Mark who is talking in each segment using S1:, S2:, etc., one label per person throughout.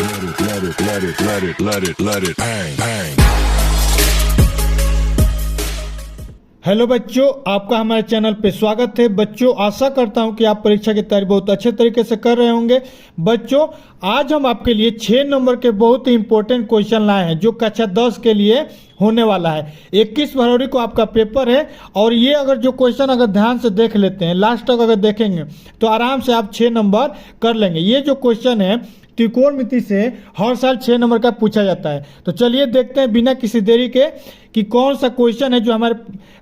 S1: let it bang, bang.
S2: Hello बच्चों, आपका हमारे चैनल पे स्वागत है। बच्चों, आशा करता हूं कि आप परीक्षा की तैयारी बहुत अच्छे तरीके से कर रहे होंगे। बच्चों, आज हम आपके लिए 6 नंबर के बहुत ही इंपॉर्टेंट क्वेश्चन लाए हैं जो कक्षा 10 के लिए होने वाला है। 21 फरवरी को आपका पेपर है और ये अगर जो क्वेश्चन अगर ध्यान से देख लेते हैं, लास्ट तक अगर देखेंगे तो आराम से आप 6 नंबर कर लेंगे। ये जो क्वेश्चन है त्रिकोणमिति से हर साल 6 नंबर का पूछा जाता है। तो चलिए देखते हैं बिना किसी देरी के कि कौन सा क्वेश्चन है जो हमारे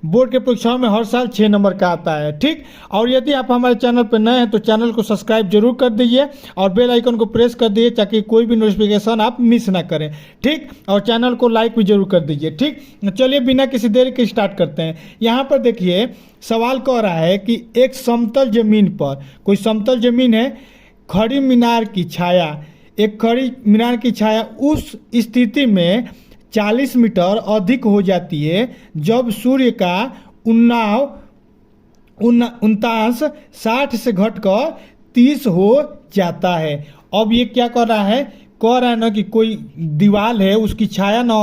S2: बोर्ड के परीक्षाओं में हर साल 6 नंबर का आता है। ठीक, और यदि आप हमारे चैनल पर नए हैं तो चैनल को सब्सक्राइब जरूर कर दीजिए और बेल आइकन को प्रेस कर दीजिए ताकि कोई भी नोटिफिकेशन आप मिस ना करें। ठीक, और चैनल को लाइक भी जरूर कर दीजिए। ठीक, चलिए बिना किसी देरी के स्टार्ट करते हैं। यहाँ पर देखिए सवाल कह रहा है कि एक समतल जमीन पर, कोई समतल जमीन है, खड़ी मीनार की छाया, एक खड़ी मीनार की छाया उस स्थिति में 40 मीटर अधिक हो जाती है जब सूर्य का उन्तांश 60 से घटकर 30 हो जाता है। अब ये क्या कर रहा है, कह रहा है ना कि कोई दीवार है, उसकी छाया ना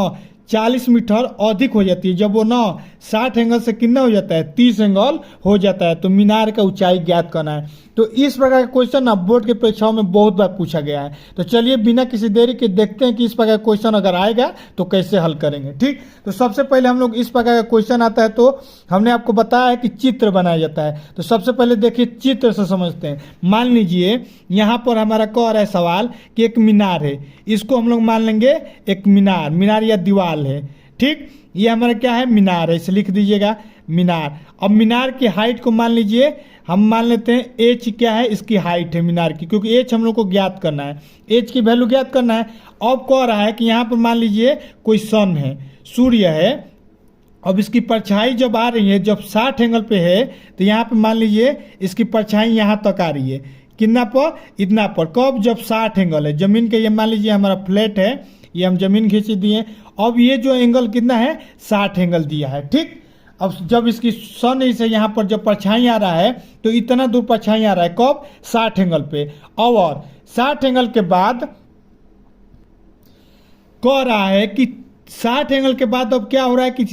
S2: 40 मीटर अधिक हो जाती है जब वो ना 60 एंगल से कितना हो जाता है, 30 एंगल हो जाता है। तो मीनार का ऊंचाई ज्ञात करना है। तो इस प्रकार का क्वेश्चन ना बोर्ड के परीक्षाओं में बहुत बार पूछा गया है। तो चलिए बिना किसी देरी के देखते हैं कि इस प्रकार का क्वेश्चन अगर आएगा तो कैसे हल करेंगे। ठीक, तो सबसे पहले हम लोग इस प्रकार का क्वेश्चन आता है तो हमने आपको बताया है कि चित्र बनाया जाता है। तो सबसे पहले देखिए चित्र से समझते हैं। मान लीजिए यहाँ पर हमारा कह रहा है सवाल कि एक मीनार है, इसको हम लोग मान लेंगे एक मीनार या दीवार है। ठीक, ये हमारा क्या है, मीनार है, इसे लिख दीजिएगा मीनार। अब मीनार की हाइट को मान लीजिए, हम मान लेते हैं एच क्या है, इसकी हाइट है मीनार की, क्योंकि एच हम लोग को ज्ञात करना है, एच की वैल्यू ज्ञात करना है। अब कह रहा है कि यहाँ पर मान लीजिए कोई सन है, सूर्य है। अब इसकी परछाई जब आ रही है, जब 60 एंगल पे है, तो यहाँ पे मान लीजिए इसकी परछाई यहाँ तक आ रही है, कितना पर, इतना पर। कब, जब 60 एंगल है जमीन के, ये मान लीजिए हमारा फ्लैट है, ये हम जमीन खींच दिए। अब ये जो एंगल कितना है, 60 एंगल दिया है। ठीक, अब जब इसकी सन से यहाँ पर जब परछाई आ रहा है तो इतना दूर परछाई आ रहा है, कब, 60 एंगल पे। और 60 एंगल के बाद कह रहा है कि 60 एंगल के बाद अब क्या हो रहा है कि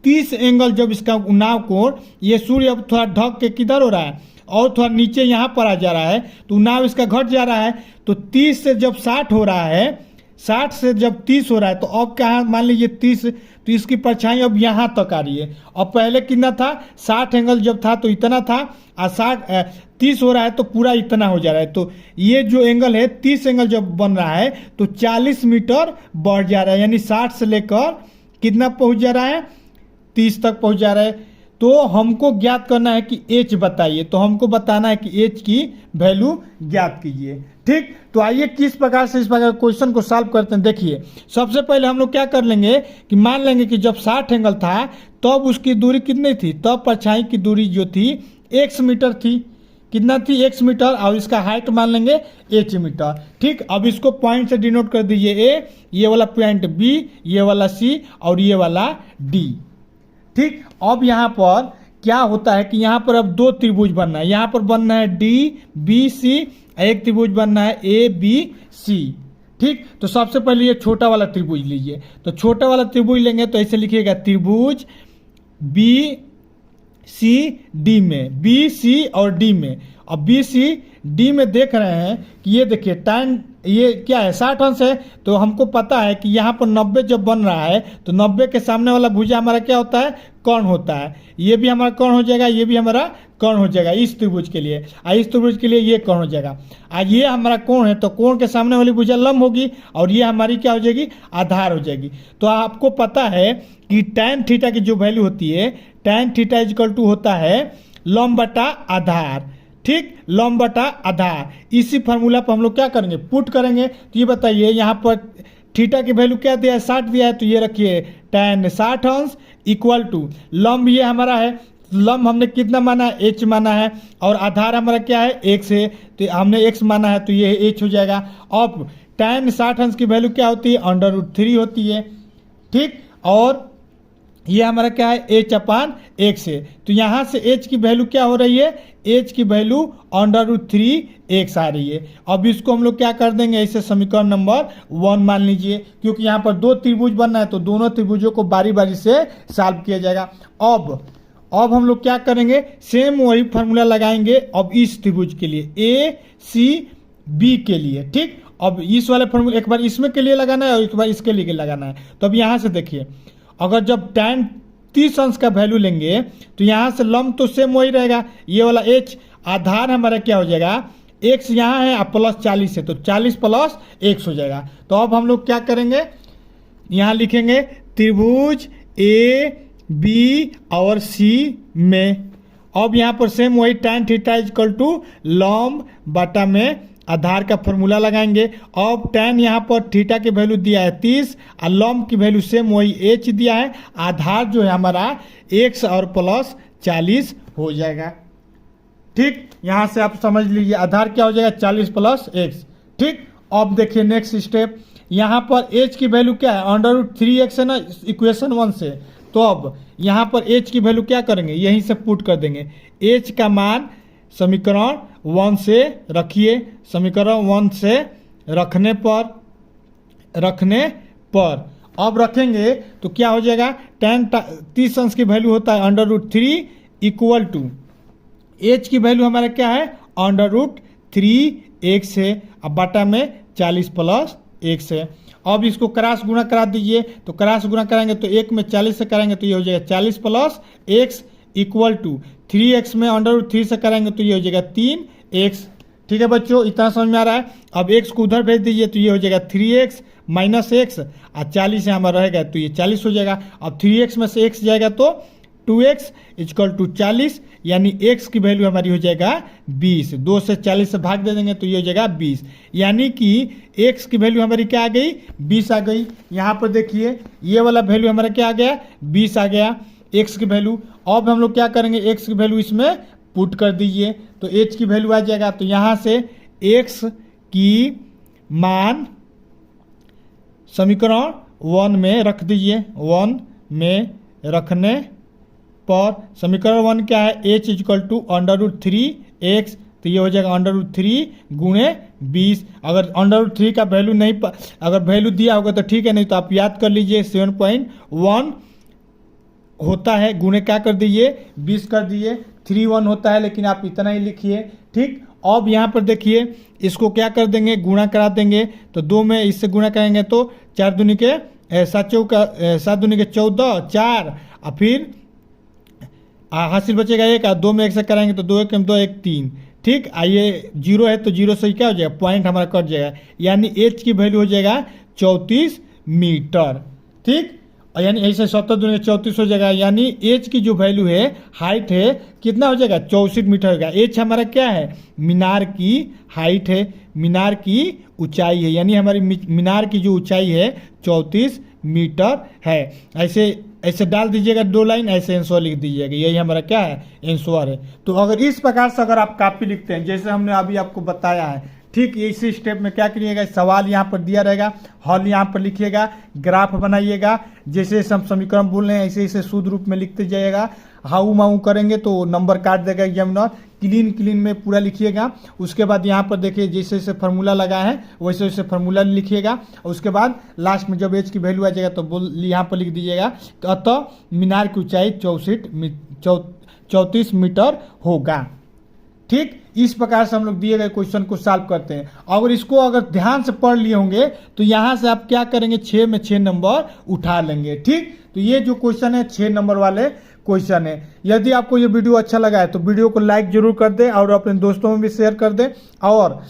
S2: 30 एंगल जब इसका नाव कोण, ये सूर्य अब थोड़ा ढक के किधर हो रहा है और थोड़ा नीचे यहाँ पर आ जा रहा है, तो नाव इसका घट जा रहा है। तो 30 से जब 60 हो रहा है, 60 से जब 30 हो रहा है, तो अब क्या, मान लीजिए 30, तो इसकी परछाई अब यहाँ तक आ रही है। और पहले कितना था, 60 एंगल जब था तो इतना था, और 30 हो रहा है तो पूरा इतना हो जा रहा है। तो ये जो एंगल है, 30 एंगल जब बन रहा है तो 40 मीटर बढ़ जा रहा है, यानी 60 से लेकर कितना पहुँच जा रहा है, 30 तक पहुँच जा रहा है। तो हमको ज्ञात करना है कि एच बताइए, तो हमको बताना है कि एच की वैल्यू ज्ञात कीजिए। ठीक, तो आइए किस प्रकार से इस प्रकार क्वेश्चन को सॉल्व करते हैं। देखिए सबसे पहले हम लोग क्या कर लेंगे कि मान लेंगे कि जब 60 एंगल था तब उसकी दूरी कितनी थी, तब परछाई की दूरी जो थी x मीटर थी, कितना थी, x मीटर, और इसका हाइट मान लेंगे h मीटर। ठीक, अब इसको पॉइंट से डिनोट कर दीजिए, a, ये वाला पॉइंट b, ये वाला c और ये वाला d। ठीक, अब यहाँ पर क्या होता है कि यहाँ पर अब 2 त्रिभुज बनना है, यहाँ पर बनना है डी बी सी, एक त्रिभुज बनना है ए बी सी। ठीक, तो सबसे पहले ये छोटा वाला त्रिभुज लीजिए, तो छोटा वाला त्रिभुज लेंगे तो ऐसे लिखिएगा त्रिभुज बी सी डी में, बी सी और डी में। अब बी सी डी में देख रहे हैं कि ये देखिए tan, ये क्या है, 60 अंश है, तो हमको पता है कि यहाँ पर 90 जब बन रहा है तो 90 के सामने वाला भुजा हमारा क्या होता है, कर्ण होता है। ये भी हमारा कर्ण हो जाएगा, ये भी हमारा कर्ण हो जाएगा इस त्रिभुज के लिए, इस त्रिभुज के लिए ये कर्ण हो जाएगा। आज ये हमारा कोण है तो कोण के सामने वाली भुजा लंब होगी और ये हमारी क्या हो जाएगी, आधार हो जाएगी। तो आपको पता है कि tan थीटा की जो वैल्यू होती है, tan थीटा इक्वल टू होता है लंब बटा आधार। ठीक, लंब बटा आधार। इसी फार्मूला पर हम लोग क्या करेंगे, पुट करेंगे। तो ये बताइए यहाँ पर थीटा की वैल्यू क्या दिया है, 60 दिया है, तो ये रखिए tan 60 अंश इक्वल टू लंब ये हमारा है, लंब हमने कितना माना है, h माना है, और आधार हमारा क्या है, x है, तो हमने x माना है तो ये h हो जाएगा। अब tan 60 अंश की वैल्यू क्या होती है, √3 होती है। ठीक, और ये हमारा क्या है h/x है। तो यहाँ से h की वैल्यू क्या हो रही है, h की वैल्यू √3x आ रही है। अब इसको हम लोग क्या कर देंगे, ऐसे समीकरण नंबर 1 मान लीजिए, क्योंकि यहाँ पर दो त्रिभुज बनना है तो दोनों त्रिभुजों को बारी बारी से सॉल्व किया जाएगा। अब हम लोग क्या करेंगे, सेम वही फार्मूला लगाएंगे अब इस त्रिभुज के लिए ACB के लिए। ठीक, अब इस वाले फार्मूला एक बार इसमें के लिए लगाना है और एक बार इसके लिए लगाना है। तो अब यहाँ से देखिए, अगर जब tan 30 अंश का वैल्यू लेंगे तो यहाँ से लंब तो सेम वही रहेगा, ये वाला h आधार हमारा क्या हो जाएगा, x यहाँ है प्लस 40 है तो 40 प्लस x हो जाएगा। तो अब हम लोग क्या करेंगे, यहाँ लिखेंगे त्रिभुज A B और C में। अब यहाँ पर सेम वही tan थीटा इक्वल टू लंब बटा में आधार का फॉर्मूला लगाएंगे। अब tan यहाँ पर थीटा की वैल्यू दिया है 30 और लंब की वैल्यू सेम वही h दिया है, आधार जो है हमारा x और प्लस 40 हो जाएगा। ठीक, यहाँ से आप समझ लीजिए आधार क्या हो जाएगा 40 प्लस x। ठीक, अब देखिए नेक्स्ट स्टेप, यहाँ पर h की वैल्यू क्या है √3x है ना इक्वेशन 1 से। तो अब यहाँ पर h की वैल्यू क्या करेंगे, यहीं से पुट कर देंगे। h का मान समीकरण 1 से रखिए, समीकरण 1 से रखने पर अब रखेंगे तो क्या हो जाएगा, tan 30 अंश की वैल्यू होता है √3 इक्वल टू h की वैल्यू हमारा क्या है √3x है, अब बटा में 40 प्लस x है। अब इसको क्रॉस गुणा करा दीजिए, तो क्रॉस गुणा कराएंगे तो 1 में 40 से कराएंगे तो ये हो जाएगा 40 plus x equal to 3x में √3 से कराएंगे तो ये हो जाएगा 3x। ठीक है बच्चों, इतना समझ में आ रहा है। अब x को उधर भेज दीजिए तो ये हो जाएगा 3x माइनस x और 40 यहाँ हमारा रहेगा तो ये 40 हो जाएगा। अब 3x में से x जाएगा तो 2x इक्वल टू 40, यानी x की वैल्यू हमारी हो जाएगा 20। 2 से 40 से भाग दे देंगे तो ये हो जाएगा 20, यानी कि x की वैल्यू हमारी क्या आ गई 20 आ गई। यहाँ पर देखिए ये वाला वैल्यू हमारा क्या आ गया 20 आ गया x की वैल्यू। अब हम लोग क्या करेंगे, x की वैल्यू इसमें पुट कर दीजिए तो h की वैल्यू आ जाएगा। तो यहाँ से x की मान समीकरण 1 में रख दीजिए, 1 में रखने पर समीकरण 1 क्या है h इक्वल टू √3x, तो ये हो जाएगा √3 गुणे 20। अगर √3 का वैल्यू नहीं अगर वैल्यू दिया होगा तो ठीक है, नहीं तो आप याद कर लीजिए 7.1 होता है, गुणे क्या कर दीजिए 20 कर दिए, 31 होता है, लेकिन आप इतना ही लिखिए। ठीक, अब यहाँ पर देखिए इसको क्या कर देंगे, गुणा करा देंगे तो 2 में इससे गुणा करेंगे तो 4 दूनी के 7 दूनी के 14 4 और फिर हासिल बचेगा 1 और 2 में 1 से कराएंगे तो 2 1 2 1 3। ठीक, आइए 0 है तो 0 से क्या हो जाएगा पॉइंट हमारा कट जाएगा, यानी h की वैल्यू हो जाएगा 34 मीटर। ठीक, यानी ऐसे 70 दूनी 34 हो जाएगा, यानी h की जो वैल्यू है हाइट है कितना हो जाएगा 64 मीटर होगा। h हमारा क्या है मीनार की हाइट है, मीनार की ऊंचाई है, यानी हमारी मीनार की जो ऊंचाई है 34 मीटर है। ऐसे डाल दीजिएगा 2 लाइन, ऐसे आंसर लिख दीजिएगा, यही हमारा क्या है आंसर है। तो अगर इस प्रकार से अगर आप कॉपी लिखते हैं जैसे हमने अभी आपको बताया है, ठीक इसी स्टेप में क्या करिएगा, सवाल यहाँ पर दिया रहेगा, हल यहाँ पर लिखिएगा, ग्राफ बनाइएगा, जैसे हम समीकरण बोल रहे हैं ऐसे ऐसे शुद्ध रूप में लिखते जाइएगा। हाउ माऊ करेंगे तो नंबर काट देगा एग्जामिनर। क्लीन में पूरा लिखिएगा। उसके बाद यहाँ पर देखिए जैसे जैसे फार्मूला लगा है वैसे वैसे फार्मूला लिखिएगा। उसके बाद लास्ट में जब एच की वैल्यू आ जाएगा तो यहाँ पर लिख दीजिएगा। तो अतः मीनार की ऊंचाई 34 मीटर होगा। ठीक, इस प्रकार से हम लोग दिए गए क्वेश्चन को सॉल्व करते हैं। अगर इसको अगर ध्यान से पढ़ लिए होंगे तो यहाँ से आप क्या करेंगे 6 में 6 नंबर उठा लेंगे। ठीक, तो ये जो क्वेश्चन है 6 नंबर वाले क्वेश्चन है। यदि आपको ये वीडियो अच्छा लगा है तो वीडियो को लाइक जरूर कर दें और अपने दोस्तों में भी शेयर कर दें और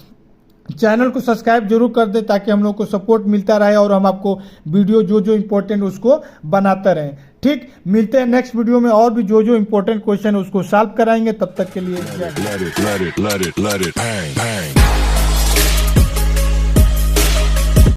S2: चैनल को सब्सक्राइब जरूर कर दें ताकि हम लोग को सपोर्ट मिलता रहे और हम आपको वीडियो जो जो इम्पोर्टेंट उसको बनाते रहें। ठीक, मिलते हैं नेक्स्ट वीडियो में और भी जो जो इम्पोर्टेंट क्वेश्चन है उसको सॉल्व कराएंगे। तब तक के लिए
S1: let it bang, bang.